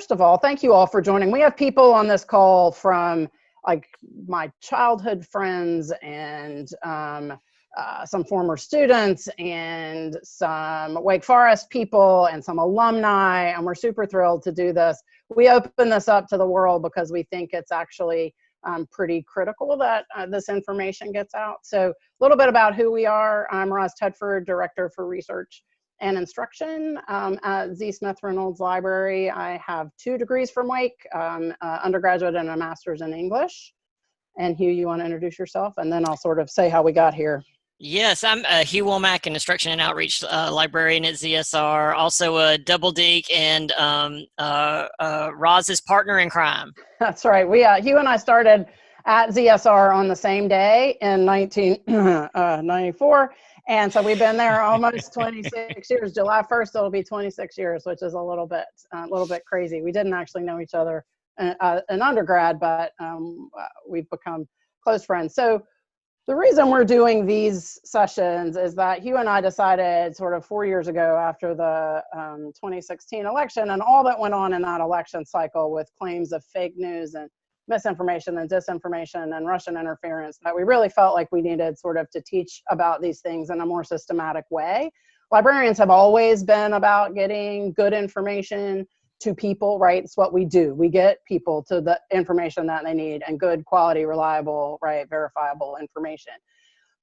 first of all, thank you all for joining. We have people on this call from like my childhood friends and some former students and some Wake Forest people and some alumni, and we're super thrilled to do this. We open this up to the world because we think it's actually pretty critical that this information gets out. So a little bit about who we are. I'm Roz Tedford, Director for Research and Instruction at Z. Smith Reynolds Library. I have 2 degrees from Wake, undergraduate and a master's in English. And Hugh, you want to introduce yourself? And then I'll sort of say how we got here. Yes, I'm Hugh Womack, an Instruction and Outreach Librarian at ZSR, also a double deek and Roz's partner in crime. That's right. Hugh and I started at ZSR on the same day in 1994. And so we've been there almost 26 years. July 1st, it'll be 26 years, which is a little bit crazy. We didn't actually know each other in undergrad, but we've become close friends. So the reason we're doing these sessions is that Hugh and I decided sort of 4 years ago after the 2016 election and all that went on in that election cycle with claims of fake news and misinformation and disinformation and Russian interference, that we really felt like we needed sort of to teach about these things in a more systematic way. Librarians have always been about getting good information to people, right? It's what we do. We get people to the information that they need and good quality, reliable, right, verifiable information.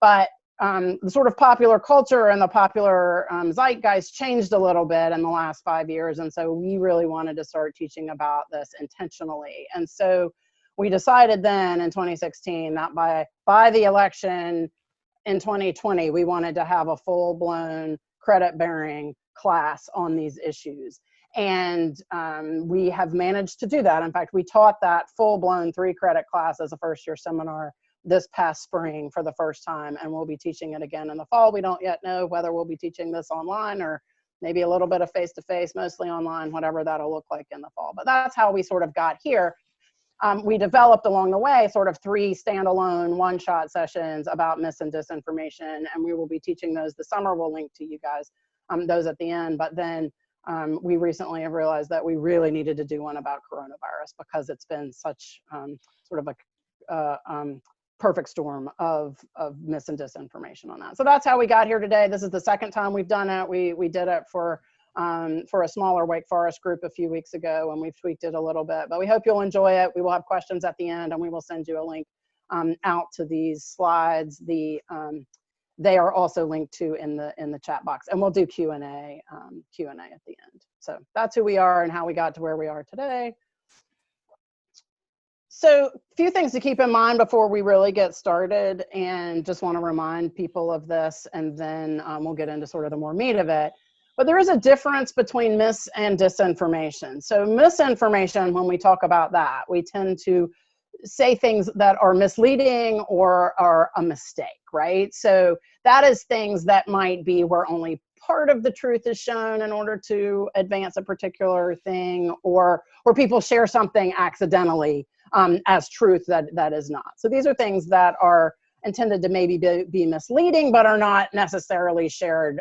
But the sort of popular culture and the popular zeitgeist changed a little bit in the last 5 years. And so we really wanted to start teaching about this intentionally. And so we decided then in 2016 that by the election in 2020, we wanted to have a full-blown credit-bearing class on these issues. And we have managed to do that. In fact, we taught that full-blown 3-credit class as a first-year seminar this past spring for the first time, and we'll be teaching it again in the fall. We don't yet know whether we'll be teaching this online or maybe a little bit of face-to-face, mostly online, whatever that'll look like in the fall. But that's how we sort of got here. We developed along the way sort of 3 standalone one-shot sessions about mis and disinformation, and we will be teaching those this summer. We'll link to you guys those at the end. But then we recently have realized that we really needed to do one about coronavirus because it's been such sort of a perfect storm of mis and disinformation on that. So that's how we got here today. This is the second time we've done it. We did it for a smaller Wake Forest group a few weeks ago, and we've tweaked it a little bit, but we hope you'll enjoy it. We will have questions at the end, and we will send you a link out to these slides. They are also linked to in the chat box, and we'll do Q&A at the end. So that's who we are and how we got to where we are today. So a few things to keep in mind before we really get started, and just want to remind people of this, and then we'll get into sort of the more meat of it. But there is a difference between mis and disinformation. So misinformation, when we talk about that, we tend to say things that are misleading or are a mistake, right? So that is things that might be where only part of the truth is shown in order to advance a particular thing, or where people share something accidentally as truth that is not. So these are things that are intended to maybe be misleading, but are not necessarily shared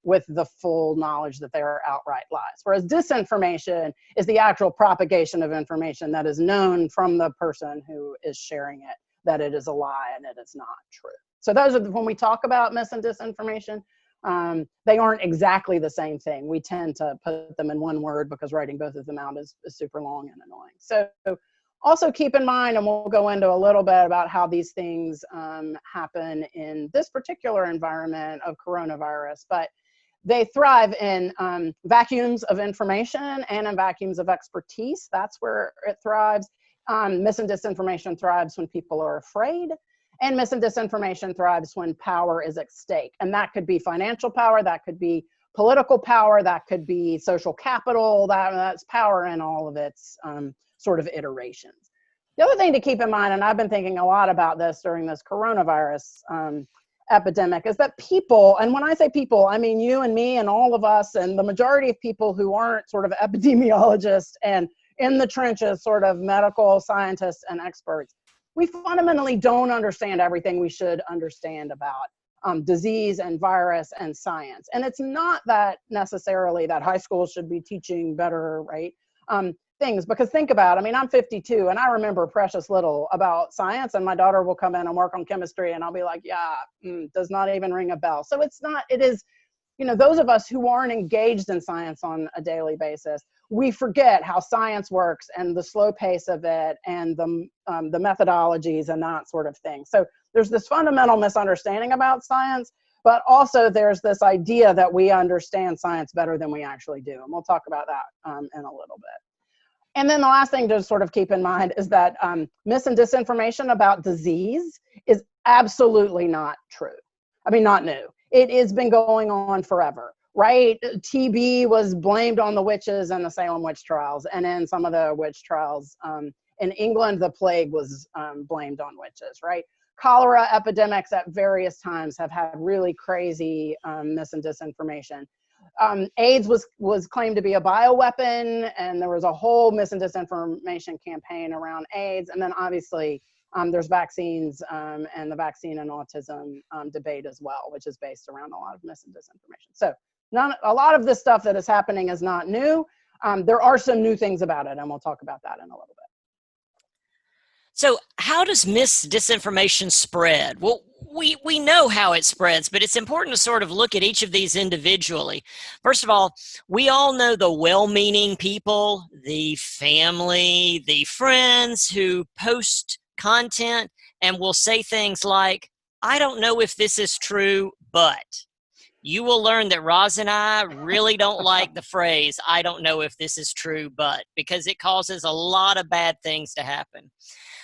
with the full knowledge that they are outright lies. Whereas disinformation is the actual propagation of information that is known from the person who is sharing it, that it is a lie and it is not true. So those are when we talk about mis and disinformation, they aren't exactly the same thing. We tend to put them in one word because writing both of them out is super long and annoying. So also keep in mind, and we'll go into a little bit about how these things happen in this particular environment of coronavirus, but they thrive in vacuums of information and in vacuums of expertise. That's where it thrives. Mis and disinformation thrives when people are afraid, and mis and disinformation thrives when power is at stake. And that could be financial power, that could be political power, that could be social capital, that's power in all of its sort of iterations. The other thing to keep in mind, and I've been thinking a lot about this during this coronavirus epidemic, is that people, and when I say people, I mean you and me and all of us, and the majority of people who aren't sort of epidemiologists and in the trenches sort of medical scientists and experts, we fundamentally don't understand everything we should understand about disease and virus and science. And it's not that necessarily that high schools should be teaching better, right? things, because think about, I mean, I'm 52 and I remember precious little about science, and my daughter will come in and work on chemistry and I'll be like, yeah, does not even ring a bell. So it is, those of us who aren't engaged in science on a daily basis, we forget how science works and the slow pace of it and the methodologies and that sort of thing. So there's this fundamental misunderstanding about science, but also there's this idea that we understand science better than we actually do. And we'll talk about that in a little bit. And then the last thing to sort of keep in mind is that mis and disinformation about disease is absolutely not true. I mean, not new. It has been going on forever, right? TB was blamed on the witches and the Salem witch trials. And in some of the witch trials in England, the plague was blamed on witches, right? Cholera epidemics at various times have had really crazy mis and disinformation. AIDS was claimed to be a bioweapon, and there was a whole mis and disinformation campaign around AIDS. And then obviously there's vaccines and the vaccine and autism debate as well, which is based around a lot of mis and disinformation. So a lot of this stuff that is happening is not new. There are some new things about it, and we'll talk about that in a little bit. So how does disinformation spread? Well, we know how it spreads, but it's important to sort of look at each of these individually. First of all, we all know the well-meaning people, the family, the friends who post content and will say things like, I don't know if this is true, but. You will learn that Roz and I really don't like the phrase, I don't know if this is true, but, because it causes a lot of bad things to happen.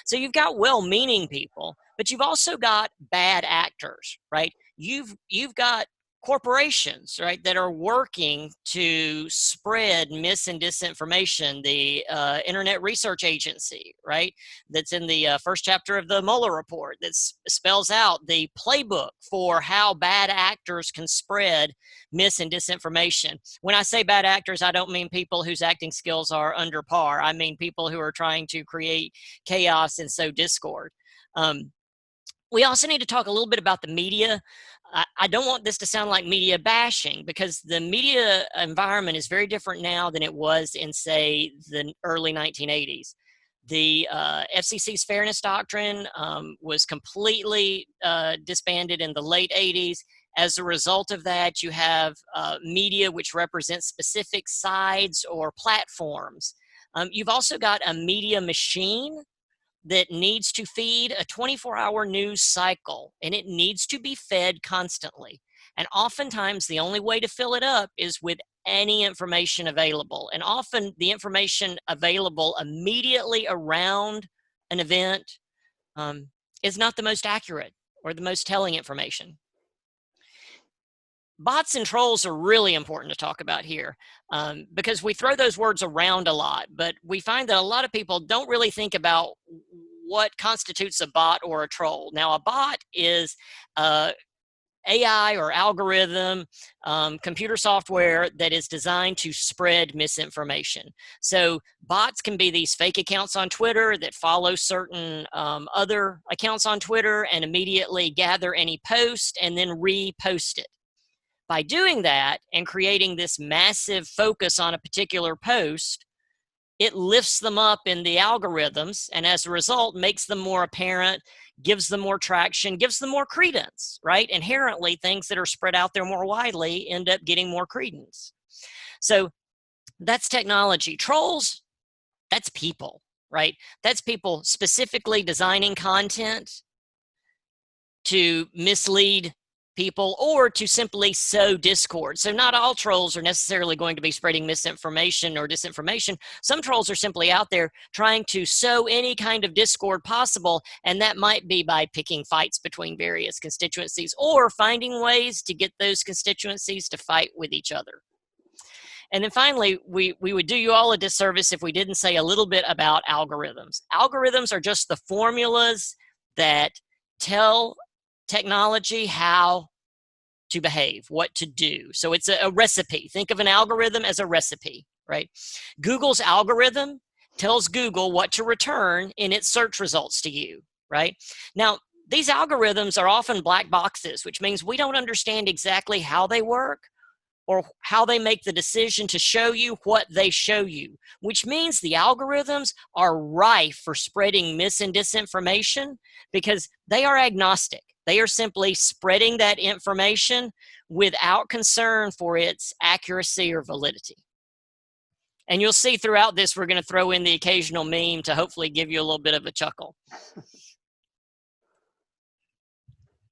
So you've got well-meaning people, but you've also got bad actors, right? You've got corporations, right, that are working to spread mis and disinformation. The Internet Research Agency, right, that's in the first chapter of the Mueller report that spells out the playbook for how bad actors can spread mis and disinformation. When I say bad actors, I don't mean people whose acting skills are under par. I mean people who are trying to create chaos and sow discord. We also need to talk a little bit about the media. I don't want this to sound like media bashing, because the media environment is very different now than it was in, say, the early 1980s. The FCC's fairness doctrine was completely disbanded in the late 80s. As a result of that, you have media which represents specific sides or platforms. You've also got a media machine that needs to feed a 24-hour news cycle, and it needs to be fed constantly. And oftentimes the only way to fill it up is with any information available. And often the information available immediately around an event is not the most accurate or the most telling information. Bots and trolls are really important to talk about here because we throw those words around a lot, but we find that a lot of people don't really think about what constitutes a bot or a troll. Now, a bot is AI or algorithm, computer software that is designed to spread misinformation. So bots can be these fake accounts on Twitter that follow certain other accounts on Twitter and immediately gather any post and then repost it. By doing that and creating this massive focus on a particular post, it lifts them up in the algorithms, and as a result makes them more apparent, gives them more traction, gives them more credence, right? Inherently, things that are spread out there more widely end up getting more credence. So that's technology. Trolls, that's people, right? That's people specifically designing content to mislead people or to simply sow discord. So not all trolls are necessarily going to be spreading misinformation or disinformation. Some trolls are simply out there trying to sow any kind of discord possible, and that might be by picking fights between various constituencies or finding ways to get those constituencies to fight with each other. And then finally, we would do you all a disservice if we didn't say a little bit about algorithms. Algorithms are just the formulas that tell technology how to behave, what to do. So it's a recipe. Think of an algorithm as a recipe, right? Google's algorithm tells Google what to return in its search results to you, right? Now, these algorithms are often black boxes, which means we don't understand exactly how they work or how they make the decision to show you what they show you, which means the algorithms are rife for spreading mis and disinformation because they are agnostic. They are simply spreading that information without concern for its accuracy or validity. And you'll see throughout this, we're going to throw in the occasional meme to hopefully give you a little bit of a chuckle.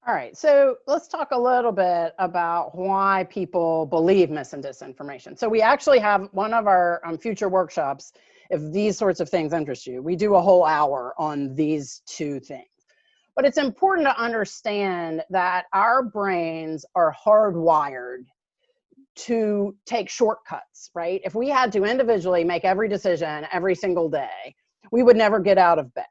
All right, so let's talk a little bit about why people believe mis and disinformation. So we actually have one of our future workshops, if these sorts of things interest you. We do a whole hour on these two things. But it's important to understand that our brains are hardwired to take shortcuts, right? If we had to individually make every decision every single day, we would never get out of bed.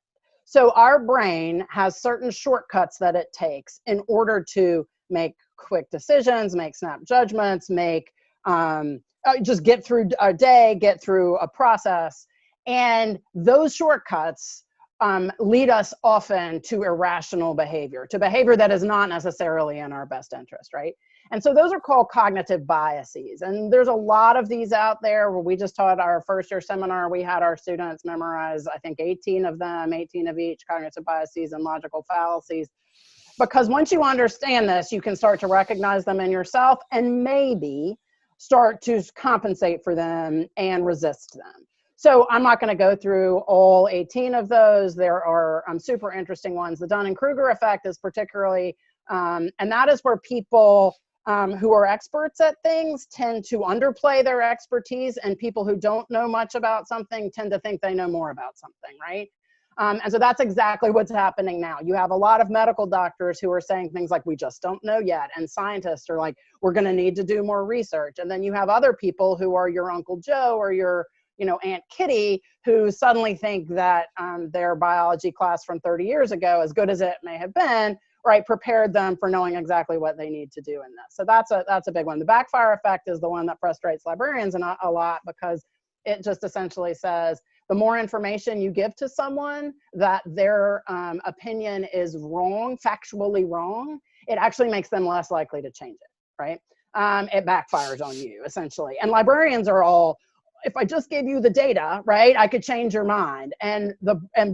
So our brain has certain shortcuts that it takes in order to make quick decisions, make snap judgments, just get through a day, get through a process. And those shortcuts lead us often to irrational behavior, to behavior that is not necessarily in our best interest, right? And so those are called cognitive biases. And there's a lot of these out there. Where we just taught our first year seminar, we had our students memorize, I think 18 of them, 18 of each, cognitive biases and logical fallacies. Because once you understand this, you can start to recognize them in yourself and maybe start to compensate for them and resist them. So I'm not going to go through all 18 of those. There are super interesting ones. The Dunning-Kruger effect is particularly, and that is where people who are experts at things tend to underplay their expertise, and people who don't know much about something tend to think they know more about something, right? And so that's exactly what's happening now. You have a lot of medical doctors who are saying things like, we just don't know yet. And scientists are like, we're going to need to do more research. And then you have other people who are your Uncle Joe or your Aunt Kitty, who suddenly think that their biology class from 30 years ago, as good as it may have been, right, prepared them for knowing exactly what they need to do in this. So that's a big one. The backfire effect is the one that frustrates librarians a lot, because it just essentially says the more information you give to someone that their opinion is wrong, factually wrong, it actually makes them less likely to change it, right? It backfires on you, essentially. And librarians are all, if I just gave you the data, right, I could change your mind. And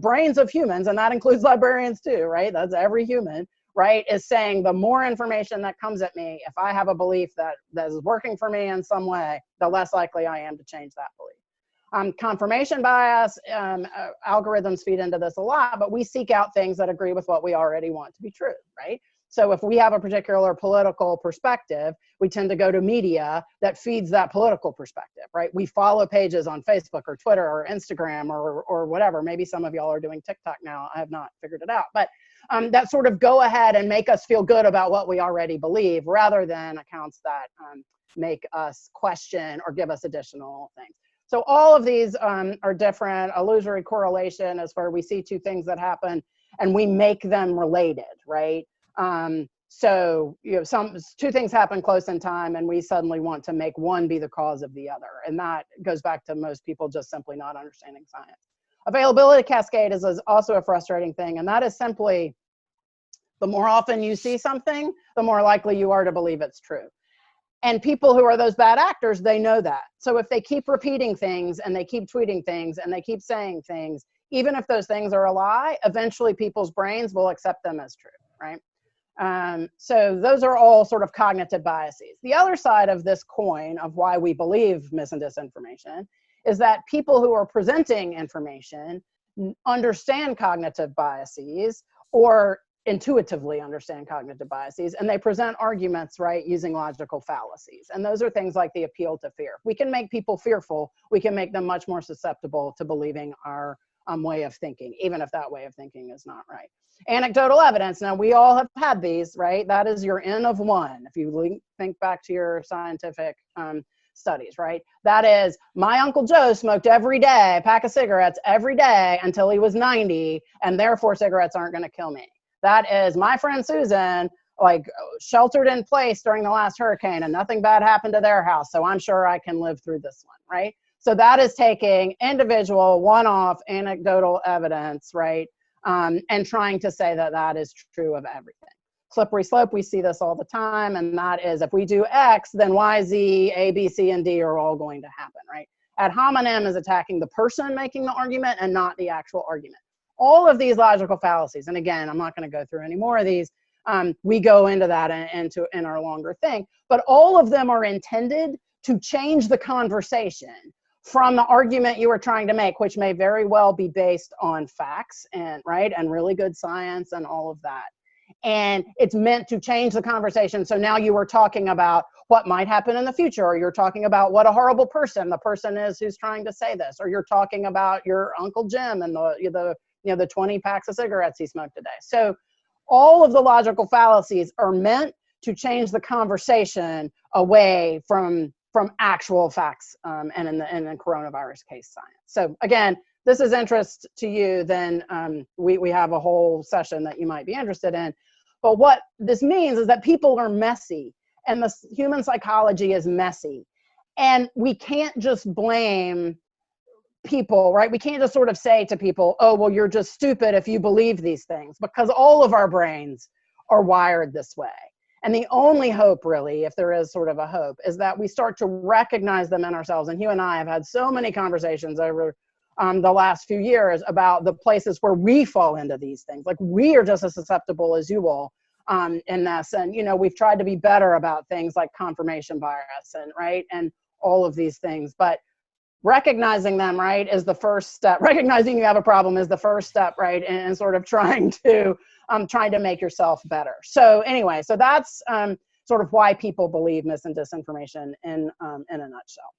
brains of humans, and that includes librarians too, right? That's every human, right, is saying the more information that comes at me, if I have a belief that is working for me in some way, the less likely I am to change that belief. Confirmation bias, algorithms feed into this a lot, but we seek out things that agree with what we already want to be true, right? So if we have a particular political perspective, we tend to go to media that feeds that political perspective, right? We follow pages on Facebook or Twitter or Instagram or whatever. Maybe some of y'all are doing TikTok now. I have not figured it out. But that sort of go ahead and make us feel good about what we already believe, rather than accounts that make us question or give us additional things. So all of these are different. Illusory correlation is where we see two things that happen and we make them related, right? So two things happen close in time and we suddenly want to make one be the cause of the other. And that goes back to most people just simply not understanding science. Availability cascade is also a frustrating thing. And that is simply, the more often you see something, the more likely you are to believe it's true. And people who are those bad actors, they know that. So if they keep repeating things and they keep tweeting things and they keep saying things, even if those things are a lie, eventually people's brains will accept them as true, right? So those are all sort of cognitive biases. The other side of this coin of why we believe mis and disinformation is that people who are presenting information understand cognitive biases, or intuitively understand cognitive biases, and they present arguments, right, using logical fallacies. And those are things like the appeal to fear. We can make people fearful, we can make them much more susceptible to believing our way of thinking, even if that way of thinking is not right. Anecdotal evidence. Now, we all have had these, right? That is your N of one. If you think back to your scientific studies, right? That is, my Uncle Joe smoked every day, a pack of cigarettes every day until he was 90, and therefore cigarettes aren't going to kill me. That is, my friend Susan, like, sheltered in place during the last hurricane and nothing bad happened to their house, so I'm sure I can live through this one, right? So that is taking individual, one-off anecdotal evidence, right? And trying to say that that is true of everything. slippery slope. We see this all the time, and that is if we do X, then Y, Z, A, B, C, and D are all going to happen, right? Ad hominem is attacking the person making the argument and not the actual argument. All of these logical fallacies, and again, I'm not going to go through any more of these. We go into that in our longer thing, but all of them are intended to change the conversation from the argument you were trying to make, which may very well be based on facts and really good science and all of that. And it's meant to change the conversation. So now you are talking about what might happen in the future, or you're talking about what a horrible person the person is who's trying to say this, or you're talking about your Uncle Jim and the 20 packs of cigarettes he smoked a day. So all of the logical fallacies are meant to change the conversation away from actual facts, and in the coronavirus case, science. So again, this is interest to you, then we have a whole session that you might be interested in. But what this means is that people are messy, and the human psychology is messy. And we can't just blame people, right? We can't just sort of say to people, oh, well, you're just stupid if you believe these things, because all of our brains are wired this way. And the only hope, really, if there is sort of a hope, is that we start to recognize them in ourselves. And you and I have had so many conversations over the last few years about the places where we fall into these things. Like, we are just as susceptible as you all in this. And, we've tried to be better about things like confirmation bias and all of these things. But recognizing them, is the first step. Recognizing you have a problem is the first step, and sort of trying to make yourself better. So anyway, so that's sort of why people believe mis and disinformation in a nutshell.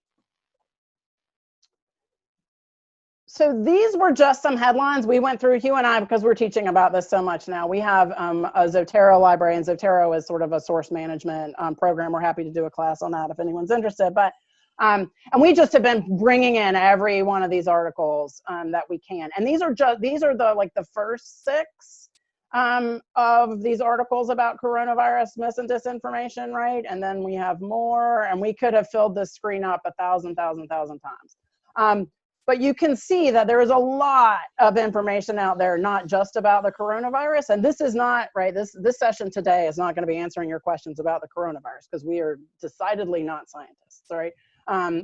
So these were just some headlines we went through, Hugh and I, because we're teaching about this so much now. We have a Zotero library, and Zotero is sort of a source management program. We're happy to do a class on that if anyone's interested. But and we just have been bringing in every one of these articles that we can. And these are the first 6 of these articles about coronavirus mis and disinformation, and then we have more, and we could have filled this screen up 1,000 times. But you can see that there is a lot of information out there, not just about the coronavirus. And this is not, this session today is not going to be answering your questions about the coronavirus, because we are decidedly not scientists, right?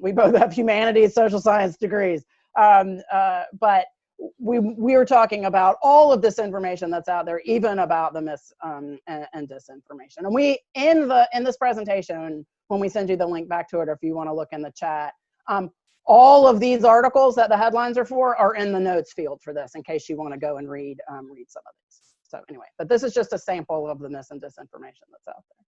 We both have humanities, social science degrees. But we are talking about all of this information that's out there, even about the mis and disinformation. And we, in this presentation, when we send you the link back to it, or if you want to look in the chat, all of these articles that the headlines are for are in the notes field for this, in case you want to go and read some of these. So anyway, but this is just a sample of the mis and disinformation that's out there.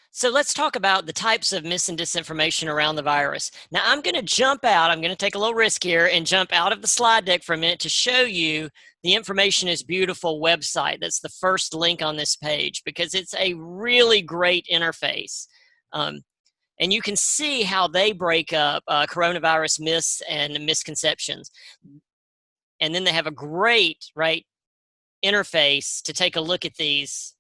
So let's talk about the types of mis and disinformation around the virus. Now, I'm going to jump out. I'm going to take a little risk here and jump out of the slide deck for a minute to show you the Information is Beautiful website. That's the first link on this page, because it's a really great interface. And you can see how they break up coronavirus myths and misconceptions. And then they have a great, interface to take a look at these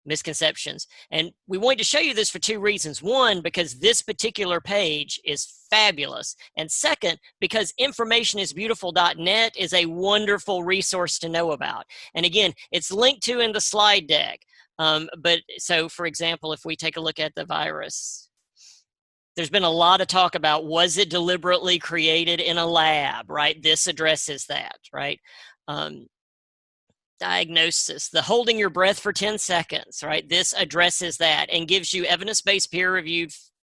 misconceptions. And we wanted to show you this for 2 reasons. One, because this particular page is fabulous. And second, because informationisbeautiful.net is a wonderful resource to know about. And again, it's linked to in the slide deck. But so, for example, if we take a look at the virus, there's been a lot of talk about, was it deliberately created in a lab, This addresses that, Diagnosis, the holding your breath for 10 seconds, This addresses that and gives you evidence-based, peer-reviewed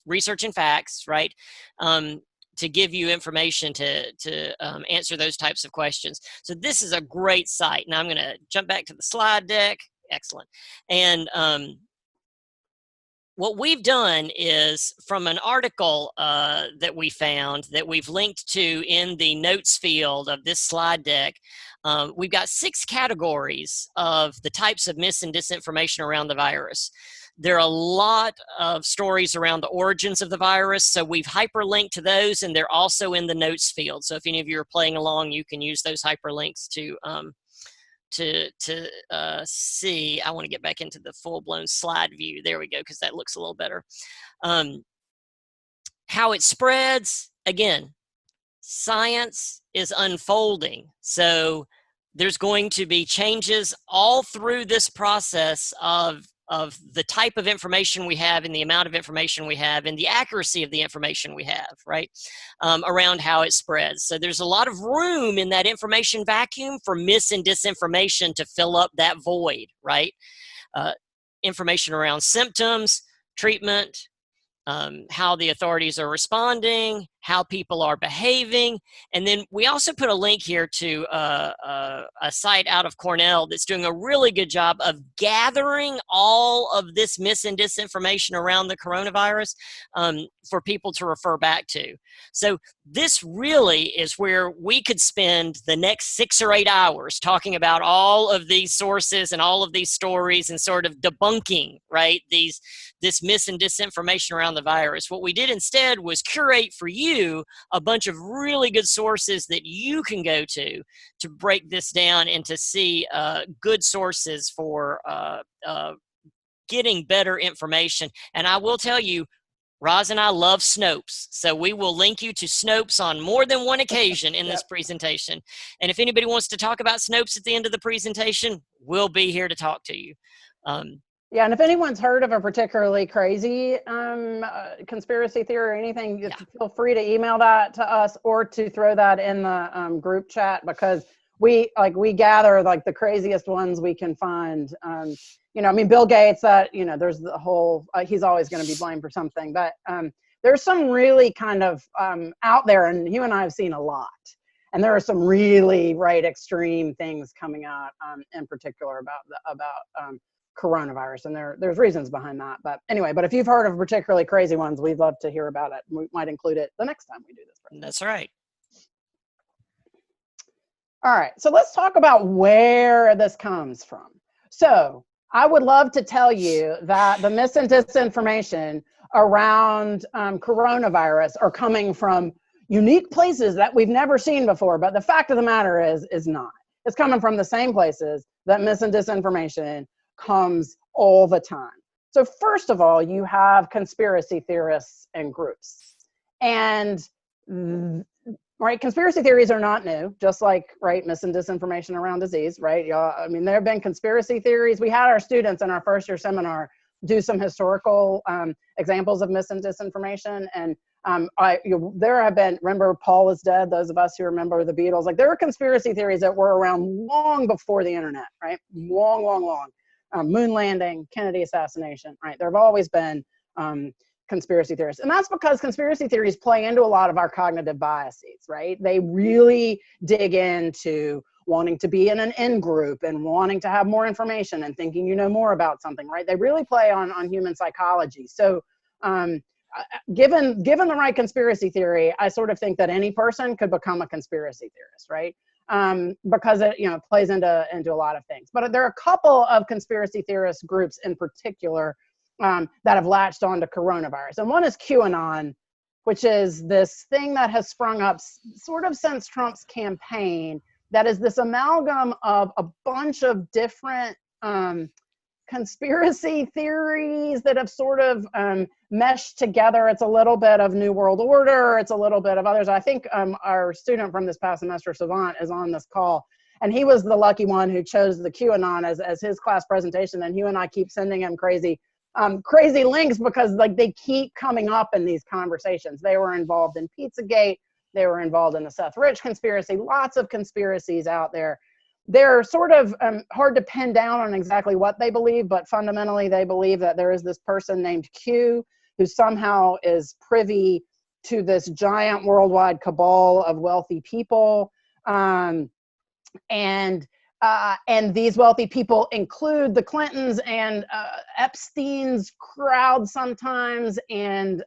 research and facts, to give you information to answer those types of questions. So this is a great site. Now I'm going to jump back to the slide deck. Excellent. And what we've done is, from an article that we found that we've linked to in the notes field of this slide deck, we've got 6 categories of the types of mis and disinformation around the virus. There are a lot of stories around the origins of the virus, so we've hyperlinked to those, and they're also in the notes field. So if any of you are playing along, you can use those hyperlinks to see. I want to get back into the full-blown slide view. There we go, because that looks a little better. How it spreads, again, science is unfolding. So there's going to be changes all through this process of the type of information we have and the amount of information we have and the accuracy of the information we have, right, around how it spreads. So there's a lot of room in that information vacuum for mis and disinformation to fill up that void, right? Information around symptoms, treatment, how the authorities are responding, how people are behaving. And then we also put a link here to a site out of Cornell that's doing a really good job of gathering all of this mis and disinformation around the coronavirus for people to refer back to. So this really is where we could spend the next 6 or 8 hours talking about all of these sources and all of these stories and sort of debunking, right, this mis and disinformation around the virus. What we did instead was curate for you a bunch of really good sources that you can go to break this down and to see good sources for getting better information. And I will tell you, Roz and I love Snopes, so we will link you to Snopes on more than one occasion in this presentation. And if anybody wants to talk about Snopes at the end of the presentation, we'll be here to talk to you. Yeah, and if anyone's heard of a particularly crazy conspiracy theory or anything, feel free to email that to us or to throw that in the group chat, because we gather like the craziest ones we can find. You know, I mean, Bill Gates, there's the whole, he's always going to be blamed for something, but there's some really kind of out there, and you and I have seen a lot. And there are some really extreme things coming out in particular about coronavirus, and there's reasons behind that. But anyway, but if you've heard of particularly crazy ones, we'd love to hear about it. We might include it the next time we do this. That's right. All right, so let's talk about where this comes from. So I would love to tell you that the mis and disinformation around coronavirus are coming from unique places that we've never seen before, but the fact of the matter is not. It's coming from the same places that mis and disinformation comes all the time. So first of all, you have conspiracy theorists and groups. And conspiracy theories are not new, just like mis and disinformation around disease, right? I mean, there have been conspiracy theories. We had our students in our first year seminar do some historical examples of mis and disinformation, and there have been, remember Paul is dead, those of us who remember the Beatles, like there were conspiracy theories that were around long before the internet, right? Long. Moon landing, Kennedy assassination, right? There have always been conspiracy theorists. And that's because conspiracy theories play into a lot of our cognitive biases, right? They really dig into wanting to be in an in-group and wanting to have more information and thinking you know more about something, right? They really play on human psychology. So given the right conspiracy theory, I sort of think that any person could become a conspiracy theorist, right? Because it plays into a lot of things. But there are a couple of conspiracy theorist groups in particular that have latched on to coronavirus. And one is QAnon, which is this thing that has sprung up sort of since Trump's campaign, that is this amalgam of a bunch of different conspiracy theories that have sort of meshed together. It's a little bit of New World Order. It's a little bit of others. I think our student from this past semester, Savant, is on this call. And he was the lucky one who chose the QAnon as his class presentation. And Hugh and I keep sending him crazy links because they keep coming up in these conversations. They were involved in Pizzagate. They were involved in the Seth Rich conspiracy. Lots of conspiracies out there. They're sort of hard to pin down on exactly what they believe, but fundamentally they believe that there is this person named Q who somehow is privy to this giant worldwide cabal of wealthy people. And these wealthy people include the Clintons and Epstein's crowd sometimes, and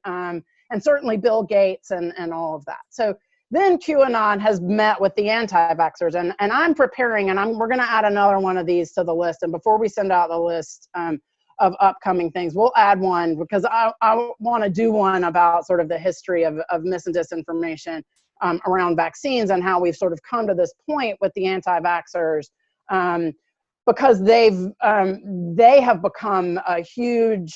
certainly Bill Gates and all of that. So then QAnon has met with the anti-vaxxers, and I'm preparing, and we're going to add another one of these to the list. And before we send out the list of upcoming things, we'll add one because I want to do one about sort of the history of mis and disinformation around vaccines and how we've sort of come to this point with the anti-vaxxers because they have become a huge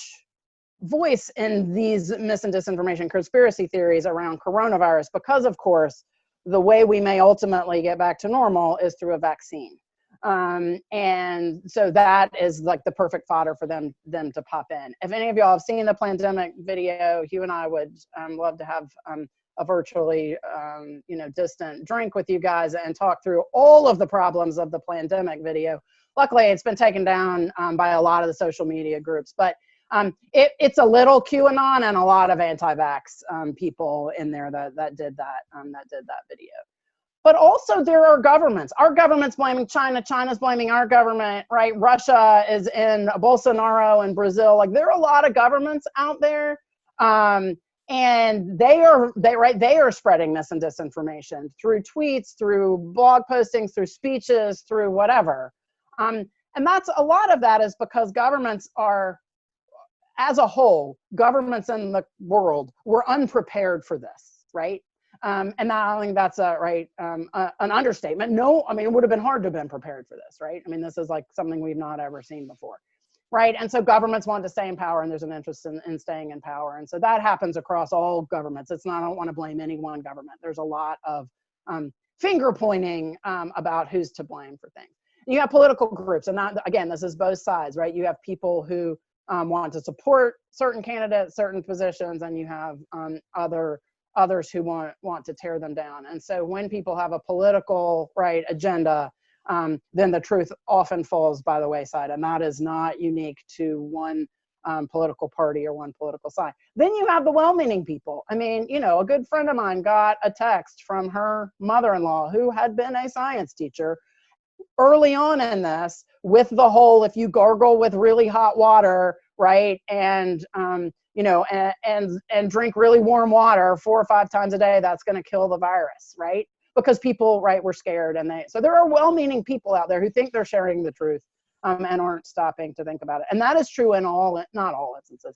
voice in these mis and disinformation conspiracy theories around coronavirus because, of course, the way we may ultimately get back to normal is through a vaccine. And so that is like the perfect fodder for them to pop in. If any of y'all have seen the pandemic video, Hugh and I would love to have a virtually, distant drink with you guys and talk through all of the problems of the pandemic video. Luckily, it's been taken down by a lot of the social media groups, but it's a little QAnon and a lot of anti-vax people in there that did that video. But also there are governments. Our government's blaming China. China's blaming our government, right? Russia is in Bolsonaro in Brazil. Like there are a lot of governments out there. And they are spreading this and disinformation through tweets, through blog postings, through speeches, through whatever. And that's a lot of that is because governments are, as a whole, governments in the world were unprepared for this, right? And I think that's an understatement. No, I mean, it would have been hard to have been prepared for this, right? I mean, this is like something we've not ever seen before. Right. And so governments want to stay in power and there's an interest in staying in power. And so that happens across all governments. It's not, I don't want to blame any one government. There's a lot of finger pointing about who's to blame for things. And you have political groups, and that, again, this is both sides, right? You have people who want to support certain candidates, certain positions, and you have others who want to tear them down. And so when people have a political agenda, then the truth often falls by the wayside, and that is not unique to one political party or one political side. Then you have the well-meaning people. I mean, a good friend of mine got a text from her mother-in-law who had been a science teacher early on in this with the whole, if you gargle with really hot water, right, and drink really warm water 4 or 5 times a day, that's going to kill the virus, right? Because people, were scared. So there are well-meaning people out there who think they're sharing the truth and aren't stopping to think about it. And that is true in not all instances,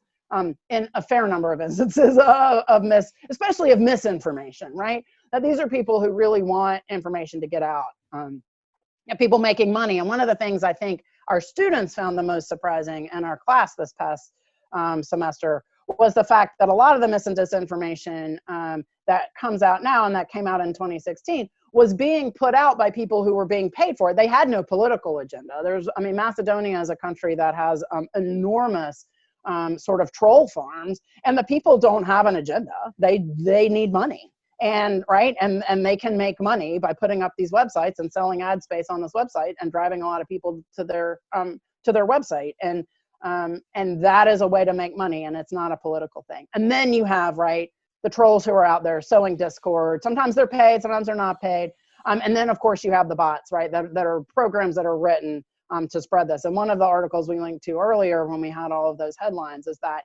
in a fair number of instances especially of misinformation, right? That these are people who really want information to get out. And people making money. And one of the things I think our students found the most surprising in our class this past semester was the fact that a lot of the mis and disinformation that comes out now and that came out in 2016 was being put out by people who were being paid for it. They had no political agenda. Macedonia is a country that has enormous sort of troll farms, and the people don't have an agenda. They need money. And and they can make money by putting up these websites and selling ad space on this website and driving a lot of people to their website. And that is a way to make money, and it's not a political thing. And then you have, the trolls who are out there sowing discord. Sometimes they're paid, sometimes they're not paid. And then, of course, you have the bots, that are programs that are written to spread this. And one of the articles we linked to earlier when we had all of those headlines is that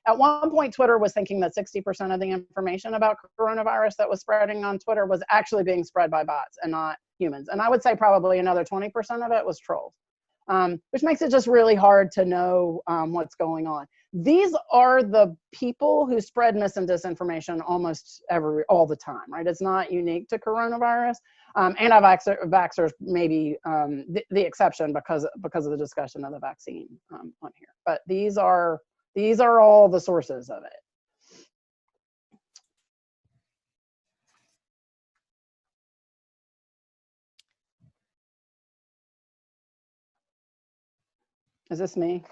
at one point, Twitter was thinking that 60% of the information about coronavirus that was spreading on Twitter was actually being spread by bots and not humans. And I would say probably another 20% of it was trolls. Which makes it just really hard to know what's going on. These are the people who spread mis and disinformation almost all the time, right? It's not unique to coronavirus. Anti-vaxxers may be the exception because of the discussion of the vaccine on here. But these are all the sources of it. Is this me?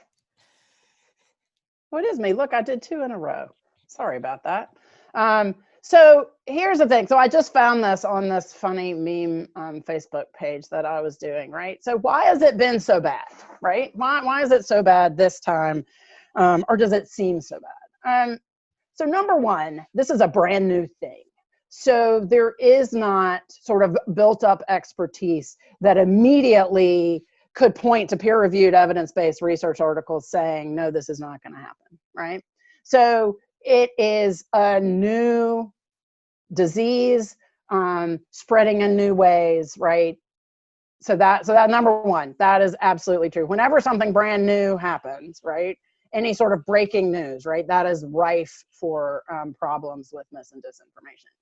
Oh, it is me. Look, I did 2 in a row. Sorry about that. So here's the thing. So I just found this on this funny meme Facebook page that I was doing, right? So why has it been so bad, right? Why is it so bad this time? Or does it seem so bad? So number one, this is a brand new thing. So there is not sort of built up expertise that immediately could point to peer-reviewed evidence-based research articles saying, no, this is not going to happen, right? So it is a new disease spreading in new ways, right? So that number one, that is absolutely true. Whenever something brand new happens, right? Any sort of breaking news, right? That is rife for problems with mis and disinformation.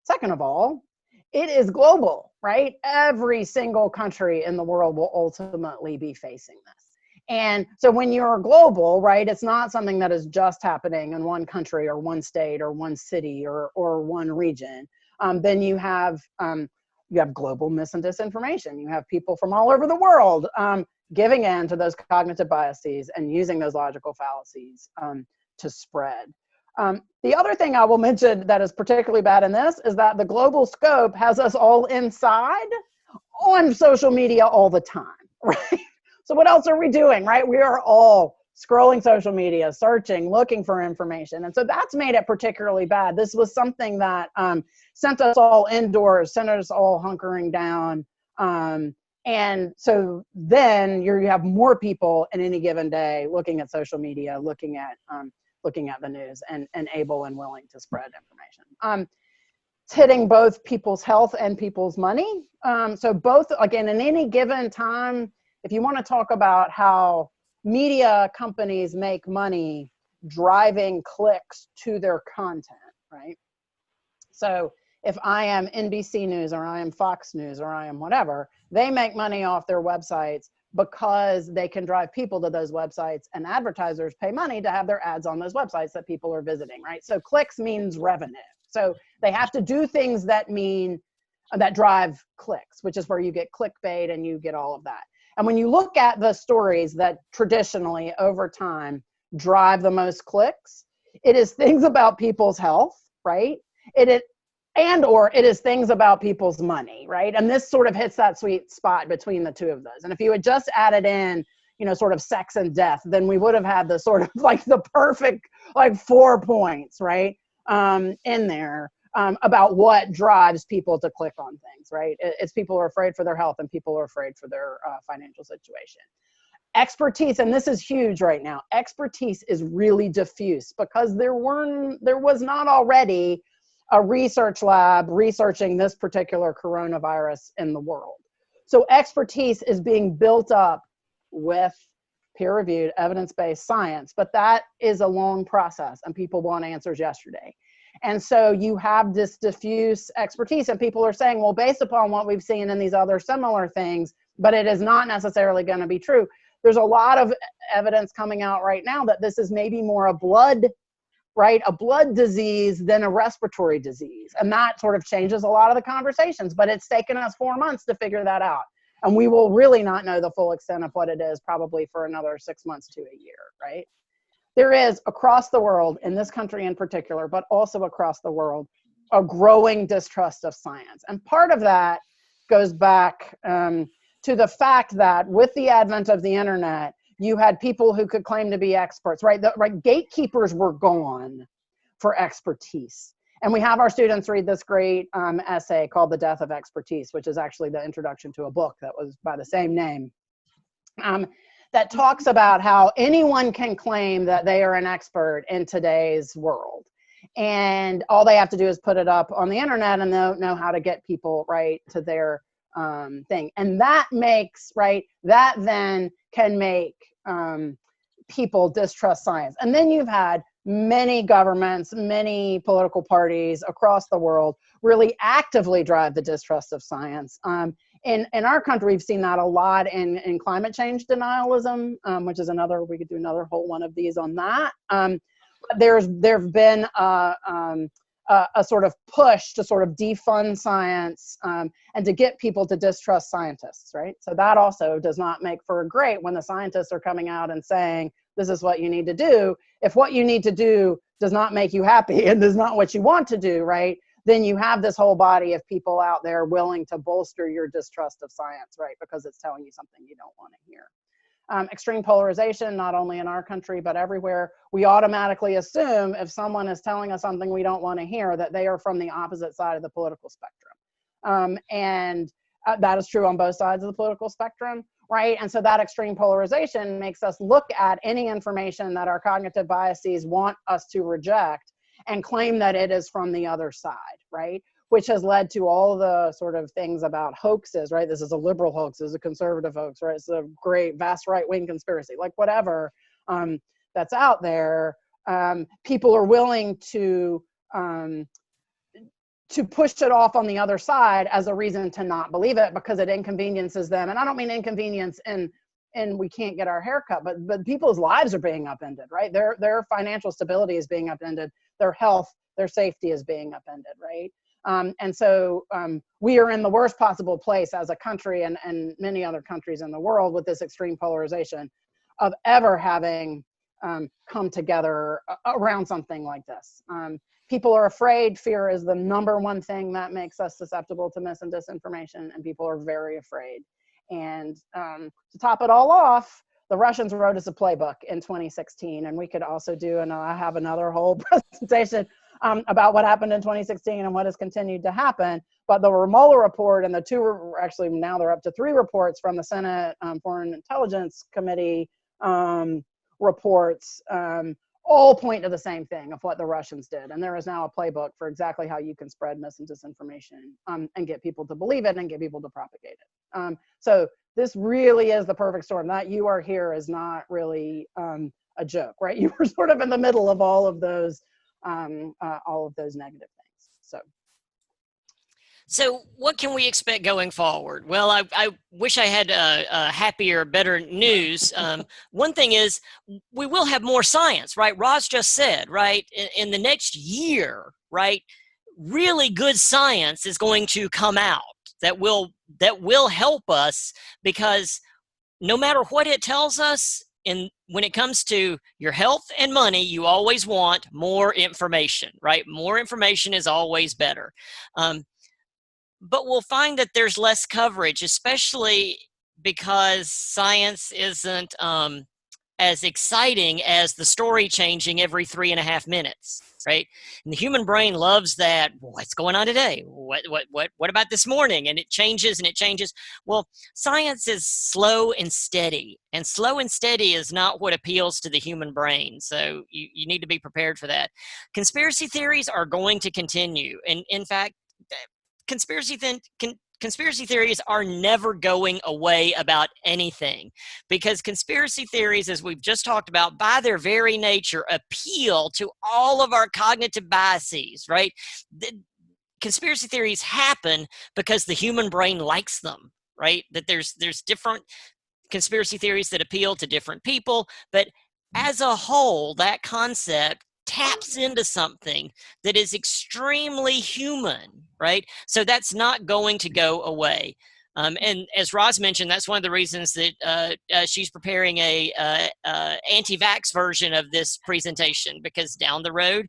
Second of all, it is global, right? Every single country in the world will ultimately be facing this. And so when you're global, right, it's not something that is just happening in one country or one state or one city or one region. Then you have global mis and disinformation. You have people from all over the world giving in to those cognitive biases and using those logical fallacies to spread. The other thing I will mention that is particularly bad in this is that the global scope has us all inside on social media all the time, right? So what else are we doing, right? We are all scrolling social media, searching, looking for information. And so that's made it particularly bad. This was something that sent us all indoors, sent us all hunkering down. And so then you have more people in any given day looking at social media, looking at the news and able and willing to spread information. It's hitting both people's health and people's money. So both, again, in any given time, if you want to talk about how media companies make money driving clicks to their content, right? So if I am NBC News or I am Fox News or I am whatever, they make money off their websites because they can drive people to those websites, and advertisers pay money to have their ads on those websites that people are visiting, right? So clicks means revenue. So they have to do things that drive clicks, which is where you get clickbait and you get all of that. And when you look at the stories that traditionally over time drive the most clicks, it is things about people's health, right? It is things about people's money, right? And this sort of hits that sweet spot between the two of those. And if you had just added in, sort of sex and death, then we would have had the sort of like the perfect, like 4 points, right? In there about what drives people to click on things, right? It's people are afraid for their health and people are afraid for their financial situation. Expertise, and this is huge right now, expertise is really diffuse because there was not already a research lab researching this particular coronavirus in the world. So expertise is being built up with peer-reviewed, evidence-based science, but that is a long process and people want answers yesterday. And so you have this diffuse expertise and people are saying, well, based upon what we've seen in these other similar things, but it is not necessarily going to be true. There's a lot of evidence coming out right now that this is maybe more a blood disease than a respiratory disease. And that sort of changes a lot of the conversations, but it's taken us 4 months to figure that out. And we will really not know the full extent of what it is probably for another 6 months to a year, right? There is across the world, in this country in particular, but also across the world, a growing distrust of science. And part of that goes back to the fact that with the advent of the internet, you had people who could claim to be experts, right? Gatekeepers were gone for expertise. And we have our students read this great essay called The Death of Expertise, which is actually the introduction to a book that was by the same name, that talks about how anyone can claim that they are an expert in today's world. And all they have to do is put it up on the internet and they'll know how to get people right to their thing. And that makes, that then can make people distrust science. And then you've had many governments, many political parties across the world really actively drive the distrust of science. In our country, we've seen that a lot in climate change denialism, which is we could do another whole one of these on that. There've been a sort of push to sort of defund science and to get people to distrust scientists, right? So that also does not make for great when the scientists are coming out and saying, this is what you need to do. If what you need to do does not make you happy and is not what you want to do, right? Then you have this whole body of people out there willing to bolster your distrust of science, right? Because it's telling you something you don't want to hear. Extreme polarization, not only in our country, but everywhere. We automatically assume if someone is telling us something we don't want to hear, that they are from the opposite side of the political spectrum. And that is true on both sides of the political spectrum, right? And so that extreme polarization makes us look at any information that our cognitive biases want us to reject and claim that it is from the other side, right? Which has led to all the sort of things about hoaxes, right? This is a liberal hoax, this is a conservative hoax, right? It's a great vast right-wing conspiracy, like whatever that's out there. People are willing to push it off on the other side as a reason to not believe it because it inconveniences them. And I don't mean inconvenience in we can't get our hair cut, but people's lives are being upended, right? Their financial stability is being upended, their health, their safety is being upended, right? And so we are in the worst possible place as a country and many other countries in the world with this extreme polarization of ever having come together around something like this. People are afraid. Fear is the number one thing that makes us susceptible to mis and disinformation, and people are very afraid. And to top it all off, the Russians wrote us a playbook in 2016, and we could also do, and I have another whole presentation about what happened in 2016 and what has continued to happen. But the Mueller report and the two, actually now they're up to 3 reports from the Senate Foreign Intelligence Committee reports, all point to the same thing of what the Russians did. And there is now a playbook for exactly how you can spread mis and disinformation and get people to believe it and get people to propagate it. So this really is the perfect storm. That you are here is not really a joke, right? You were sort of in the middle of all of those negative things. So what can we expect going forward? Well, I wish I had happier, better news. One thing is we will have more science, right? Roz just said, right, in the next year, right, really good science is going to come out that will help us, because no matter what it tells us, when it comes to your health and money, you always want more information, right? More information is always better. But we'll find that there's less coverage, especially because science isn't as exciting as the story changing every 3.5 minutes, right? And the human brain loves that. What's going on today? What about this morning? And it changes and it changes. Well, science is slow and steady, and slow and steady is not what appeals to the human brain. So you need to be prepared for that. Conspiracy theories are going to continue, and in fact, conspiracy theories are never going away about anything, because conspiracy theories, as we've just talked about, by their very nature appeal to all of our cognitive biases, right? Conspiracy theories happen because the human brain likes them, right? That there's different conspiracy theories that appeal to different people, but as a whole, that concept taps into something that is extremely human, right? So that's not going to go away. And as Roz mentioned, that's one of the reasons that she's preparing a anti-vax version of this presentation, because down the road,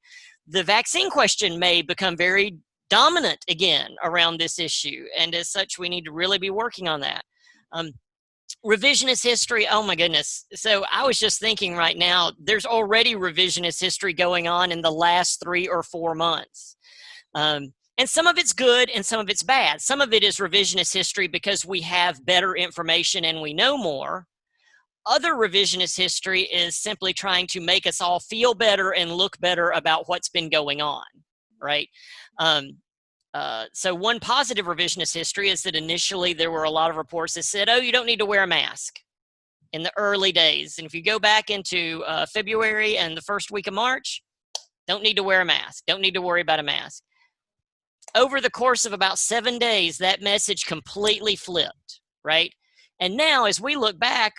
the vaccine question may become very dominant again around this issue. And as such, we need to really be working on that. Revisionist history, oh my goodness. So I was just thinking right now, there's already revisionist history going on in the last 3 or 4 months. And some of it's good and some of it's bad. Some of it is revisionist history because we have better information and we know more. Other revisionist history is simply trying to make us all feel better and look better about what's been going on, right? So one positive revisionist history is that initially there were a lot of reports that said, oh, you don't need to wear a mask in the early days. And if you go back into February and the first week of March, don't need to wear a mask. Don't need to worry about a mask. Over the course of about 7 days, that message completely flipped, right? And now as we look back,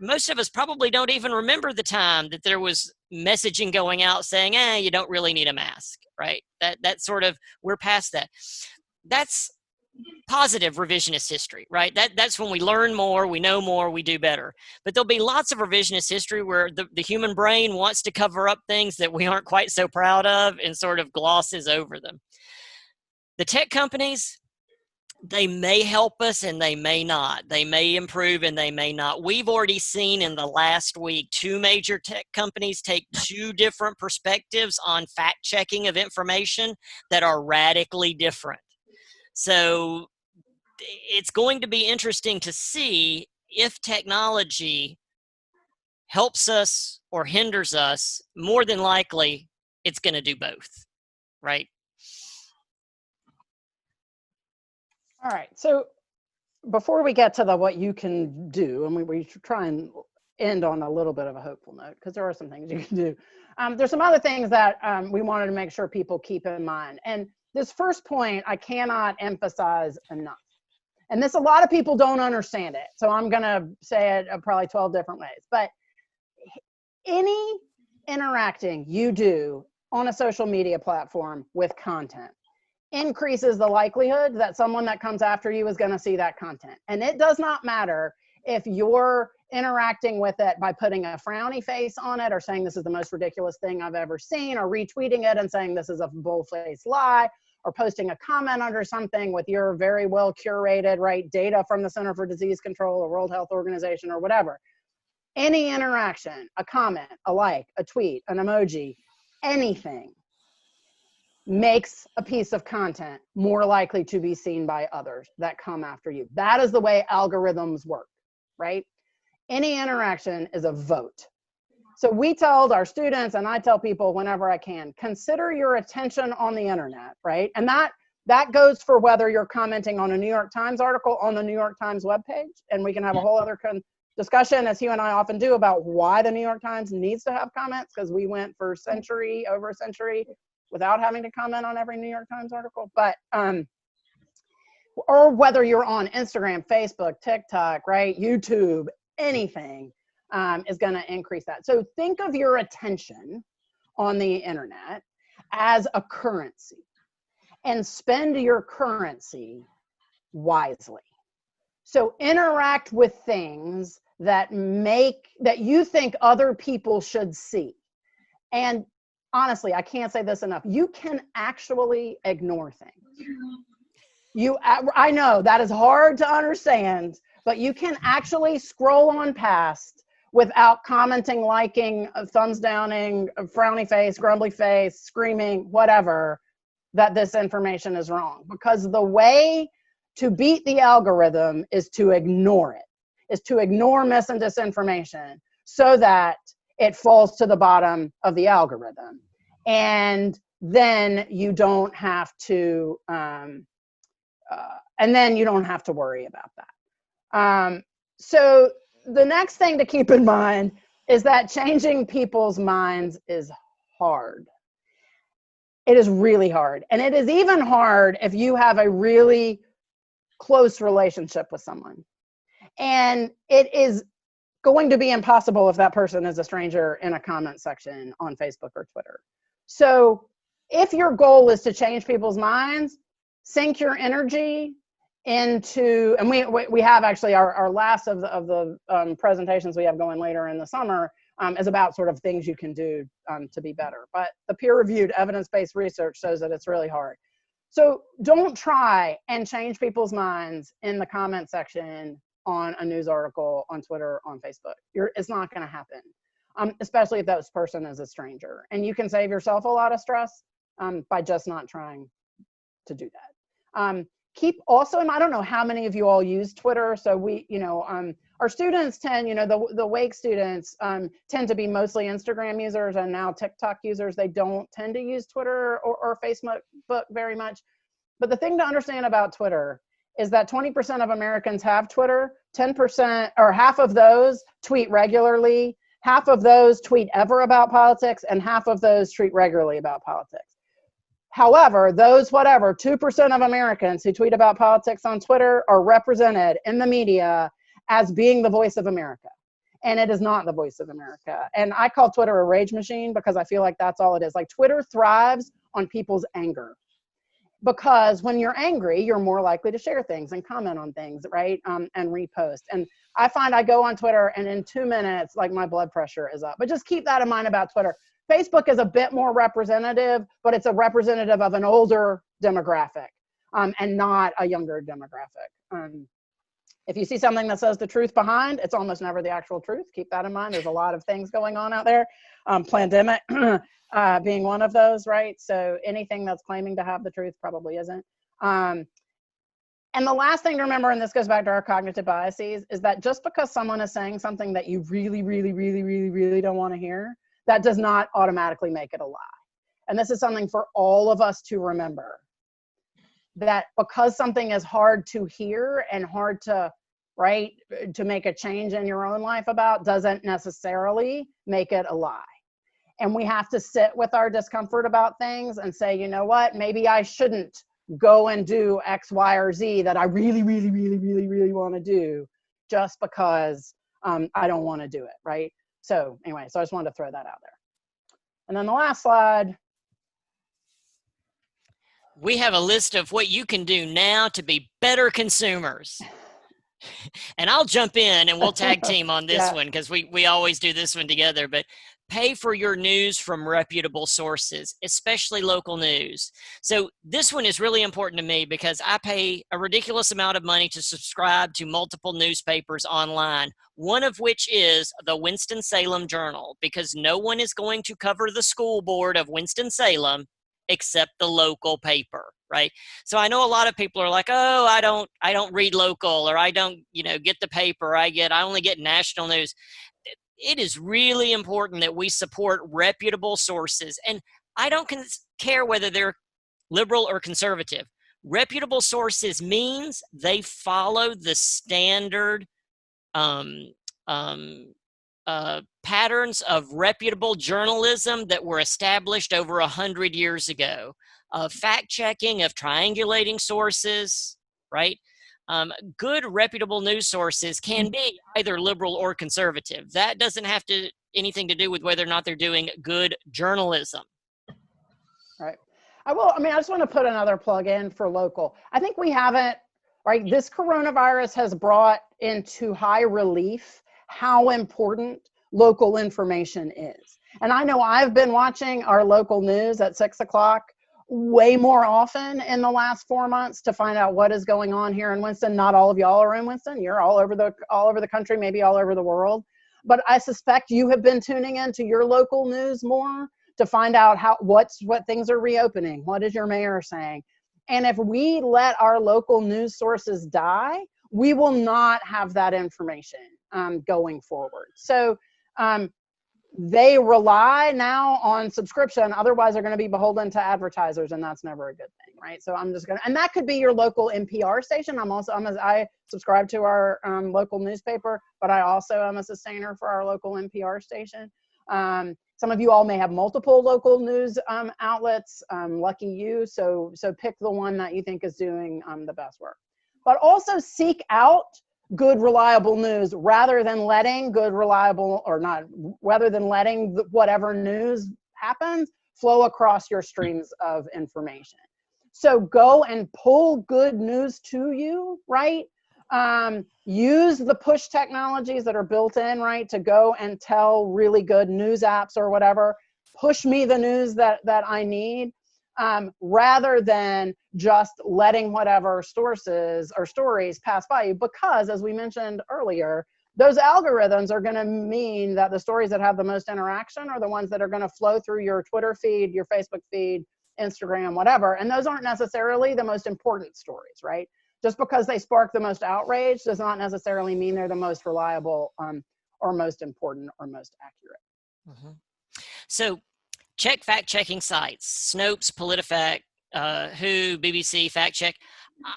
most of us probably don't even remember the time that there was messaging going out saying, you don't really need a mask, right? That sort of, we're past that. That's positive revisionist history, right? That's when we learn more, we know more, we do better. But there'll be lots of revisionist history where the human brain wants to cover up things that we aren't quite so proud of and sort of glosses over them. The tech companies, they may help us and they may not. They may improve and they may not. We've already seen in the last week 2 major tech companies take 2 different perspectives on fact checking of information that are radically different. So it's going to be interesting to see if technology helps us or hinders us. More than likely, it's going to do both, right? All right, so before we get to what you can do, and we try and end on a little bit of a hopeful note, because there are some things you can do. There's some other things that we wanted to make sure people keep in mind. And this first point, I cannot emphasize enough. And this, a lot of people don't understand it. So I'm gonna say it probably 12 different ways. But any interacting you do on a social media platform with content increases the likelihood that someone that comes after you is going to see that content. And it does not matter if you're interacting with it by putting a frowny face on it or saying this is the most ridiculous thing I've ever seen, or retweeting it and saying this is a bull-faced lie, or posting a comment under something with your very well curated, right, data from the Center for Disease Control or World Health Organization or whatever. Any interaction, a comment, a like, a tweet, an emoji, anything makes a piece of content more likely to be seen by others that come after you. That is the way algorithms work, right? Any interaction is a vote. So we told our students, and I tell people whenever I can, consider your attention on the internet, right? And that goes for whether you're commenting on a New York Times article on the New York Times webpage, and we can have a whole other discussion, as Hugh and I often do, about why the New York Times needs to have comments, because we went for over a century without having to comment on every New York Times article. But or whether you're on Instagram, Facebook, TikTok, right, YouTube, anything is going to increase that. So think of your attention on the internet as a currency, and spend your currency wisely. So interact with things that you think other people should see. And honestly, I can't say this enough. You can actually ignore things. I know that is hard to understand, but you can actually scroll on past without commenting, liking, thumbs downing, frowny face, grumbly face, screaming, whatever, that this information is wrong. Because the way to beat the algorithm is to ignore it, is to ignore mis and disinformation so that it falls to the bottom of the algorithm. And then you don't have to, worry about that. So the next thing to keep in mind is that changing people's minds is hard. It is really hard. And it is even hard if you have a really close relationship with someone. And it is going to be impossible if that person is a stranger in a comment section on Facebook or Twitter. So if your goal is to change people's minds, sink your energy into, and we have actually our last of the presentations we have going later in the summer is about sort of things you can do to be better. But the peer-reviewed evidence-based research shows that it's really hard. So don't try and change people's minds in the comment section on a news article, on Twitter, on Facebook. It's not going to happen, especially if that person is a stranger. And you can save yourself a lot of stress by just not trying to do that. Keep also, and I don't know how many of you all use Twitter. So our students tend, the Wake students tend to be mostly Instagram users and now TikTok users. They don't tend to use Twitter or Facebook very much. But the thing to understand about Twitter is that 20% of Americans have Twitter, 10% or half of those tweet regularly, half of those tweet ever about politics, and half of those tweet regularly about politics. However, those 2% of Americans who tweet about politics on Twitter are represented in the media as being the voice of America. And it is not the voice of America. And I call Twitter a rage machine because I feel like that's all it is. Like, Twitter thrives on people's anger. Because when you're angry, you're more likely to share things and comment on things, right? And repost. And I find I go on Twitter and in 2 minutes, like, my blood pressure is up. But just keep that in mind about Twitter. Facebook is a bit more representative, but it's a representative of an older demographic and not a younger demographic. If you see something that says the truth behind, it's almost never the actual truth. Keep that in mind. There's a lot of things going on out there. Pandemic being one of those, right? So anything that's claiming to have the truth probably isn't. And the last thing to remember, and this goes back to our cognitive biases, is that just because someone is saying something that you really, really, really, really, really don't want to hear, that does not automatically make it a lie. And this is something for all of us to remember, that because something is hard to hear and hard to, right, to make a change in your own life about, doesn't necessarily make it a lie. And we have to sit with our discomfort about things and say, you know what, maybe I shouldn't go and do X, Y, or Z that I really, really, really, really, really want to do just because I don't want to do it, right? So anyway, so I just wanted to throw that out there. And then the last slide. We have a list of what you can do now to be better consumers. And I'll jump in and we'll tag team on this Yeah. one because we always do this one together. But pay for your news from reputable sources, especially local news. So this one is really important to me because I pay a ridiculous amount of money to subscribe to multiple newspapers online, one of which is the Winston-Salem Journal, because no one is going to cover the school board of Winston-Salem except the local paper, right? So I know a lot of people are like, oh, I don't read local, or I don't, get the paper. I only get national news. It is really important that we support reputable sources. And I don't care whether they're liberal or conservative. Reputable sources means they follow the standard um, um, patterns of reputable journalism that were established over 100 years ago, of fact-checking, of triangulating sources, right? Good reputable news sources can be either liberal or conservative. That doesn't have anything to do with whether or not they're doing good journalism. Right. I just want to put another plug in for local. I think we haven't, right? This coronavirus has brought into high relief how important local information is. And I know I've been watching our local news at 6 o'clock way more often in the last 4 months to find out what is going on here in Winston. Not all of y'all are in Winston. You're all over the country, maybe all over the world. But I suspect you have been tuning into your local news more to find out what things are reopening. What is your mayor saying? And if we let our local news sources die, we will not have that information going forward. So they rely now on subscription. Otherwise, they're going to be beholden to advertisers, and that's never a good thing, right? So I'm just going to, and that could be your local NPR station. I subscribe to our local newspaper, but I also am a sustainer for our local NPR station. Some of you all may have multiple local news outlets. Lucky you. So pick the one that you think is doing the best work. But also seek out good, reliable news rather than letting whatever news happens flow across your streams of information. So go and pull good news to you, right? Use the push technologies that are built in, right, to go and tell really good news apps or whatever, push me the news that I need, rather than just letting whatever sources or stories pass by you. Because, as we mentioned earlier, those algorithms are going to mean that the stories that have the most interaction are the ones that are going to flow through your Twitter feed, your Facebook feed, Instagram, whatever. And those aren't necessarily the most important stories, right? Just because they spark the most outrage does not necessarily mean they're the most reliable or most important or most accurate. Mm-hmm. So check fact-checking sites, Snopes, PolitiFact, WHO, BBC, Fact Check.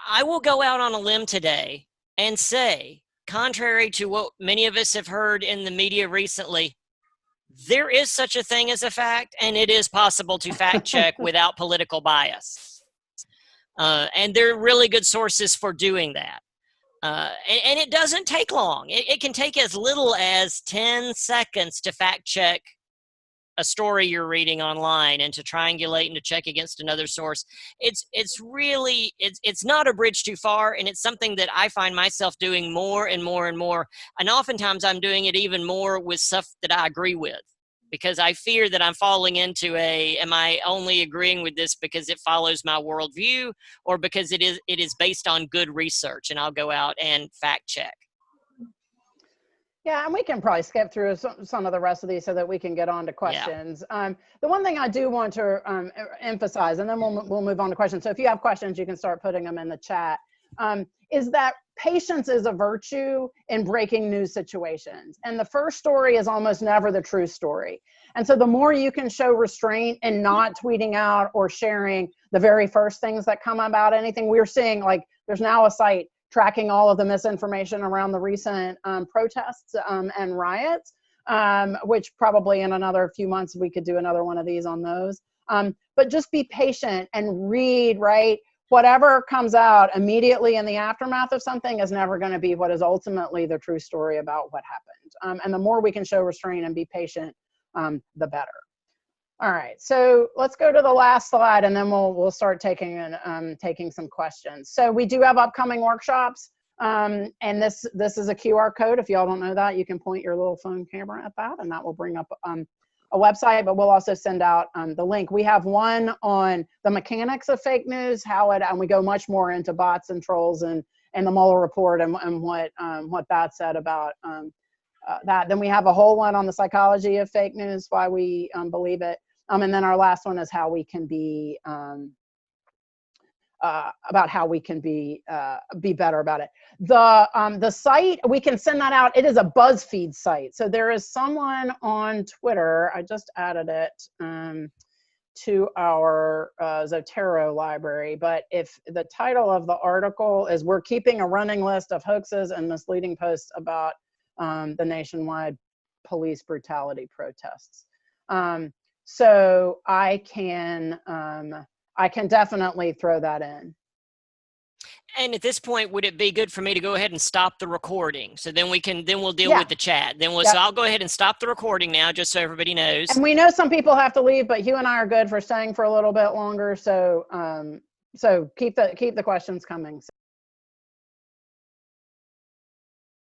I will go out on a limb today and say, contrary to what many of us have heard in the media recently, there is such a thing as a fact, and it is possible to fact check without political bias. And there are really good sources for doing that. And it doesn't take long. It can take as little as 10 seconds to fact check a story you're reading online and to triangulate and to check against another source. It's not a bridge too far, and it's something that I find myself doing more and more and more. And oftentimes I'm doing it even more with stuff that I agree with, because I fear that I'm falling into am I only agreeing with this because it follows my worldview, or because it is based on good research, and I'll go out and fact check. Yeah, and we can probably skip through some of the rest of these so that we can get on to questions. Yeah. The one thing I do want to emphasize, and then we'll move on to questions. So if you have questions, you can start putting them in the chat, is that patience is a virtue in breaking news situations. And the first story is almost never the true story. And so the more you can show restraint and not tweeting out or sharing the very first things that come about anything, we're seeing, like, there's now a site tracking all of the misinformation around the recent protests and riots, which probably in another few months we could do another one of these on those. But just be patient and read, right? Whatever comes out immediately in the aftermath of something is never going to be what is ultimately the true story about what happened. And the more we can show restraint and be patient, the better. All right, so let's go to the last slide, and then we'll start taking some questions. So we do have upcoming workshops, and this is a QR code. If y'all don't know that, you can point your little phone camera at that, and that will bring up a website. But we'll also send out the link. We have one on the mechanics of fake news, and we go much more into bots and trolls and the Mueller report and what that said about that. Then we have a whole one on the psychology of fake news, why we believe it. And then our last one is how we can be about how we can be better about it. The site, we can send that out. It is a BuzzFeed site. So there is someone on Twitter. I just added it to our Zotero library. But if the title of the article is "We're keeping a running list of hoaxes and misleading posts about the nationwide police brutality protests." So I can definitely throw that in. And at this point, would it be good for me to go ahead and stop the recording? So then we'll deal with the chat. So I'll go ahead and stop the recording now, just so everybody knows. And we know some people have to leave, but Hugh and I are good for staying for a little bit longer. So so keep the questions coming.